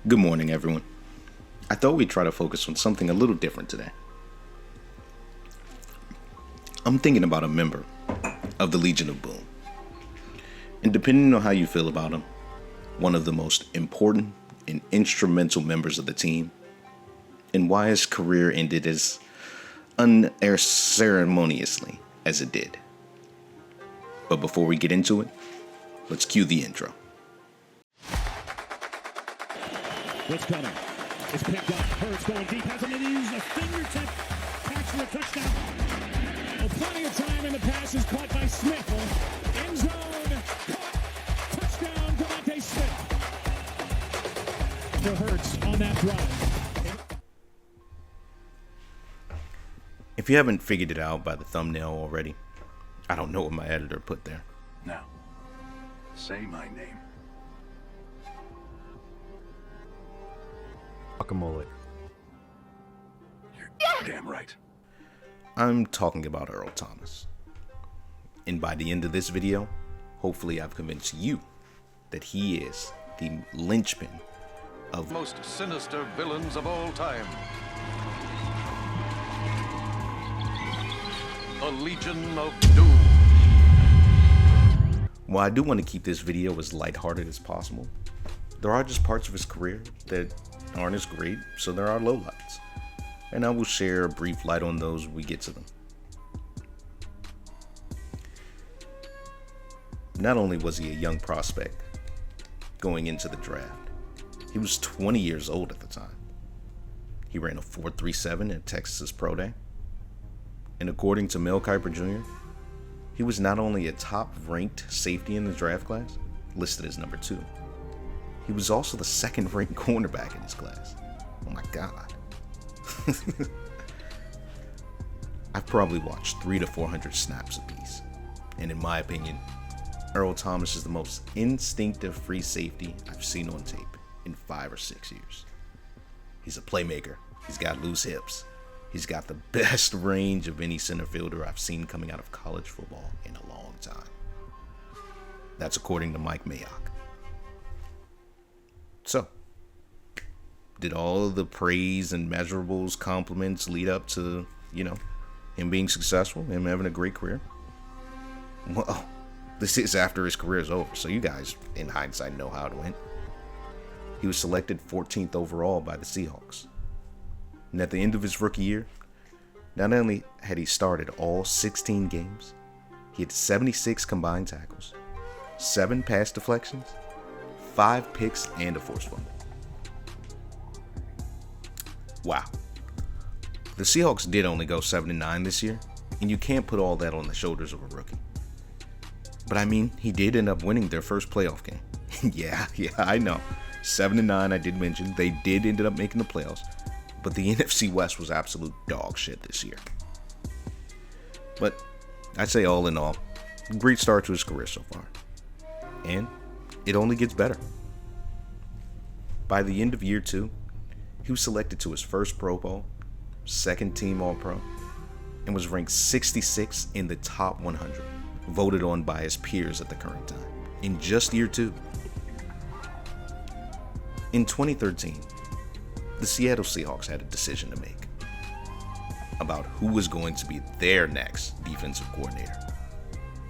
Good morning, everyone. I thought we'd try to focus on something a little different today. I'm thinking about a member of the Legion of Boom. And depending on how you feel about him, one of the most important and instrumental members of the team, and why his career ended as unceremoniously as it did. But before we get into it, let's cue the intro. What's coming? It's picked up. Hurts going deep. Has him in. He uses a fingertip catch for a touchdown. Oh, plenty of time, and the pass is caught by Smith. End zone. Caught. Touchdown, Devontae Smith. For Hurts on that drive. If you haven't figured it out by the thumbnail already, I don't know what my editor put there. Now, say my name. Guacamole. You're damn right. I'm talking about Earl Thomas. And by the end of this video, hopefully I've convinced you that he is the linchpin of most sinister villains of all time. A Legion of Doom. While I do want to keep this video as lighthearted as possible, there are just parts of his career that aren't as great, so there are lowlights. And I will share a brief light on those when we get to them. Not only was he a young prospect going into the draft, he was 20 years old at the time. He ran a 4.37 at Texas's Pro Day. And according to Mel Kiper Jr., he was not only a top-ranked safety in the draft class, listed as number 2, he was also the second-ranked cornerback in his class. Oh my God. I've probably watched 300 to 400 snaps apiece. And in my opinion, Earl Thomas is the most instinctive free safety I've seen on tape in 5 or 6 years. He's a playmaker. He's got loose hips. He's got the best range of any center fielder I've seen coming out of college football in a long time. That's according to Mike Mayock. So, did all of the praise and measurables, compliments lead up to, him being successful, him having a great career? Well, this is after his career is over, so you guys, in hindsight, know how it went. He was selected 14th overall by the Seahawks. And at the end of his rookie year, not only had he started all 16 games, he had 76 combined tackles, 7 pass deflections, 5 picks, and a forced fumble. Wow. The Seahawks did only go 7-9 this year, and you can't put all that on the shoulders of a rookie. But I mean, he did end up winning their first playoff game. yeah, I know. 7-9, I did mention. They did end up making the playoffs, but the NFC West was absolute dog shit this year. But I'd say all in all, great start to his career so far. And it only gets better. By the end of year 2, he was selected to his first Pro Bowl, second team All-Pro, and was ranked 66 in the top 100, voted on by his peers at the current time, in just year 2. In 2013, the Seattle Seahawks had a decision to make about who was going to be their next defensive coordinator.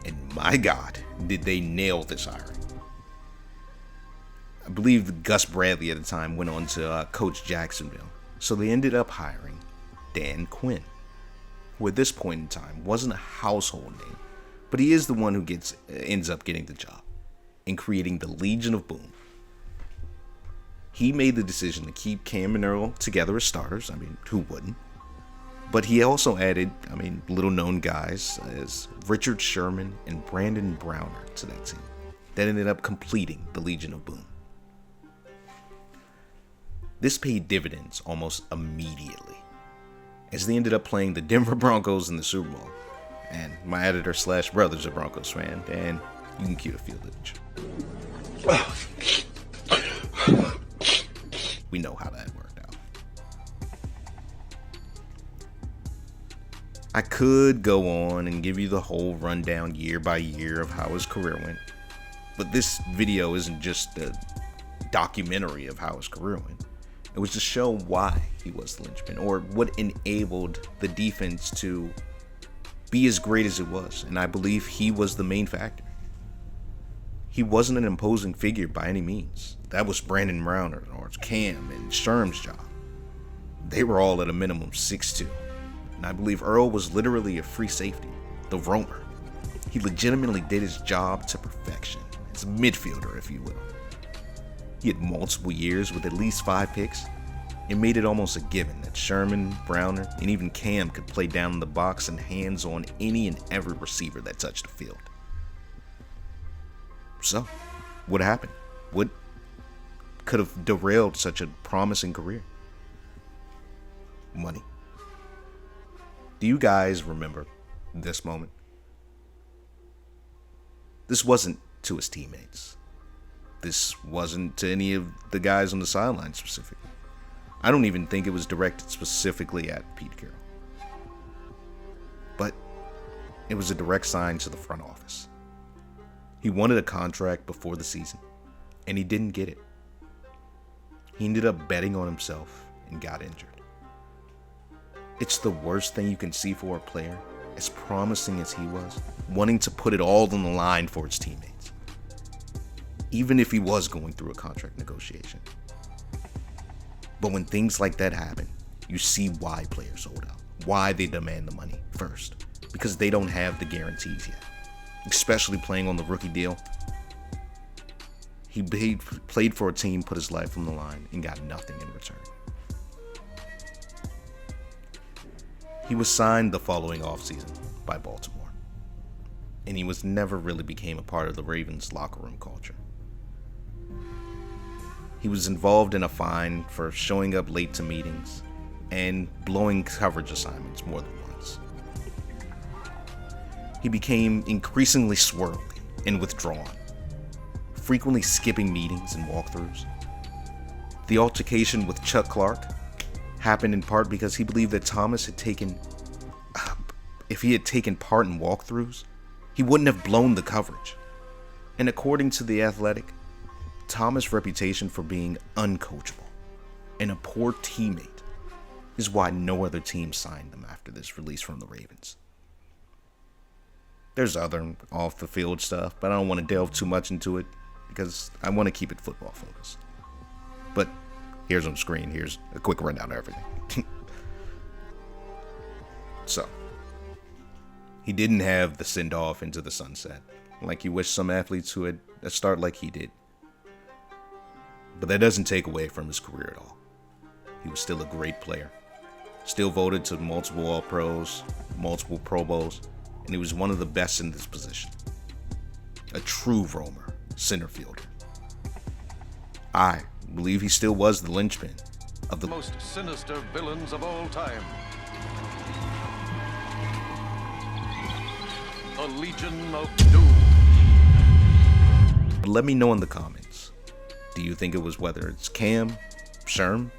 And my God, did they nail this hiring. I believe Gus Bradley at the time went on to coach Jacksonville, so they ended up hiring Dan Quinn, who at this point in time wasn't a household name, but he is the one who ends up getting the job and creating the Legion of Boom. He made the decision to keep Cam and Earl together as starters. I mean, who wouldn't? But he also added, little-known guys as Richard Sherman and Brandon Browner to that team that ended up completing the Legion of Boom. This paid dividends almost immediately, as they ended up playing the Denver Broncos in the Super Bowl. And my editor/brother's a Broncos fan, and you can cue the field image. We know how that worked out. I could go on and give you the whole rundown year by year of how his career went, but this video isn't just a documentary of how his career went. It was to show why he was the linchpin, or what enabled the defense to be as great as it was. And I believe he was the main factor. He wasn't an imposing figure by any means. That was Brandon Browner or Cam and Sherm's job. They were all at a minimum 6'2". And I believe Earl was literally a free safety, the roamer. He legitimately did his job to perfection. As a midfielder, if you will. He had multiple years with at least 5 picks. It made it almost a given that Sherman, Browner, and even Cam could play down in the box and hands on any and every receiver that touched the field. So, what happened? What could have derailed such a promising career? Money. Do you guys remember this moment? This wasn't to his teammates. This wasn't to any of the guys on the sideline specifically. I don't even think it was directed specifically at Pete Carroll. But it was a direct sign to the front office. He wanted a contract before the season, and he didn't get it. He ended up betting on himself and got injured. It's the worst thing you can see for a player, as promising as he was, wanting to put it all on the line for his teammates, even if he was going through a contract negotiation. But when things like that happen, you see why players hold out, why they demand the money first, because they don't have the guarantees yet, especially playing on the rookie deal. He played for a team, put his life on the line, and got nothing in return. He was signed the following offseason by Baltimore, and he never really became a part of the Ravens' locker room culture. He was involved in a fine for showing up late to meetings and blowing coverage assignments more than once. He became increasingly swirly and withdrawn, frequently skipping meetings and walkthroughs. The altercation with Chuck Clark happened in part because he believed that Thomas had taken, if he had taken part in walkthroughs, he wouldn't have blown the coverage. And according to The Athletic, Thomas' reputation for being uncoachable and a poor teammate is why no other team signed him after this release from the Ravens. There's other off-the-field stuff, but I don't want to delve too much into it because I want to keep it football focused. But here's on the screen, here's a quick rundown of everything. So, he didn't have the send-off into the sunset, like you wish some athletes who had a start like he did. But that doesn't take away from his career at all. He was still a great player, still voted to multiple All-Pros, multiple Pro Bowls, and he was one of the best in this position. A true roamer, center fielder. I believe he still was the linchpin of the most sinister villains of all time. A legion of doom. Let me know in the comments. Do you think it was whether it's Cam, Sherm?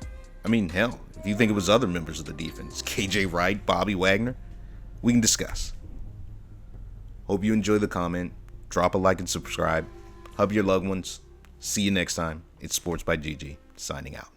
I mean, hell, if you think it was other members of the defense, KJ Wright, Bobby Wagner, we can discuss. Hope you enjoy the comment. Drop a like and subscribe. Hug your loved ones. See you next time. It's Sports by GG, signing out.